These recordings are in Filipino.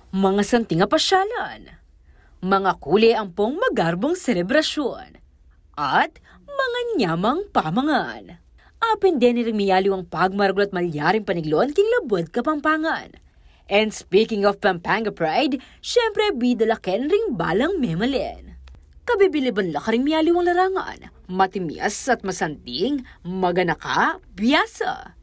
mga santing pasyalan, mga kuli ampong magarbong selebrasyon, at mga nyamang pamangan. Apen din rin miyaliw ang pagmaragul at malyaring paniglon king labod Kapampangan. And speaking of Pampanga Pride, syempre bidalaken ring balang memalin. Kabibiliban la ka ring miyaliw ang larangan, matimias at masanting, maganaka, biyasa.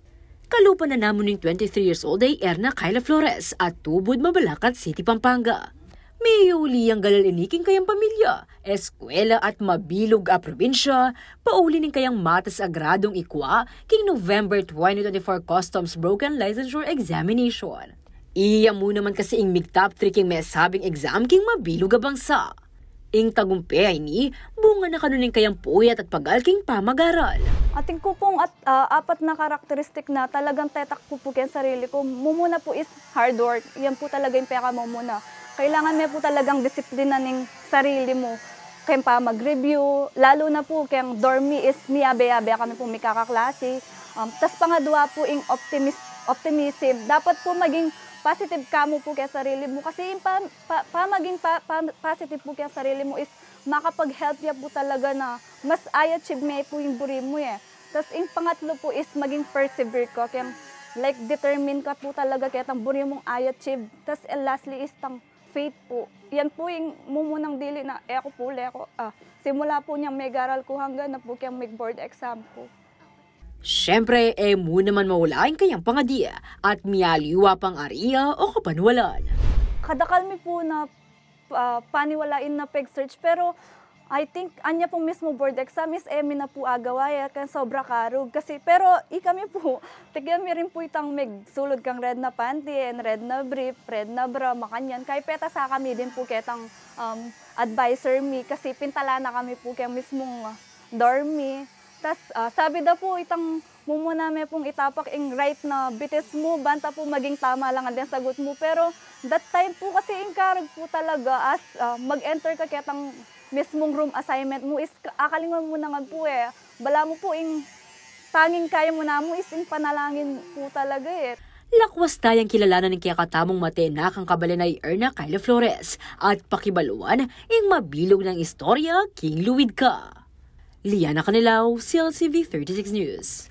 Kalupa na namon ng 23 years old ay Erna Kyla Flores at tubod Mabalacat City, Pampanga. May uli ang galaliniking kayang pamilya, eskwela at mabilog a probinsya, pauli ng kayang matas agradong ikwa king November 2024 Customs Broken Licensure Examination. Iya mo naman kasi ing mig-top 3 king may sabing exam king mabilog a bangsa. Ing tagumpay ni bunga na kanuning kayang puyat at pagalking pamagaral. Ating ko pong apat na karakteristik na talagang tetak po kaya sarili ko. Mumuna po is hard work. Yan po talaga yung peka mo muna. Kailangan mo po talagang disiplina ng sarili mo. Kaya pa mag-review. Lalo na po kayang dormi is miyabe-yabe kami po may kakaklase. Tas pangadwa po yung optimism. Dapat po maging positive ka mo po kaya sarili mo. Kasi yung maging positive po kaya sarili mo is makapag-help ya po talaga na mas i-achieve mo po yung buri mo eh. Tapos yung pangatlo po is maging persevere ko. Kaya like determine ka po talaga kaya tang buri mong i-achieve. Tapos lastly is tang faith po. Yan po yung mumunang dili na ako po leko. Simula po niyang may garal ko hanggang na po kaya may board exam ko. Siyempre, mo naman mawalain kayang pangadia at miyaliwa pang ariya o kapanwalan. Kadakalmi po na paniwalain na peg-search pero I think anya pong mismo board exam is na po agawaya kan sobra karug kasi pero kami po tigami rin po itang sulod kang red na panty and red na brief, red na bra makanyan kay peta sa kami din po ketang advisor mi kasi pintala na kami po kay mismong dormi. Tas sabi daw po itang mumuna may pong itapak ing right na bitis mo banta po maging tama lang ang sagot mo pero that time po kasi inkarag po talaga as mag-enter ka ketang mismong room assignment mo is akalingan mo na nga po eh. Bala mo po ing tanging kaya mo na mo is ing panalangin po talaga eh. Lakwas tayang kilalanan ng kiyakatamong matena kang kabalan ay Erna Kyla Flores at pakibaluan ing mabilog ng istorya king luwid ka. Liana Canilaw, CLCV 36 News.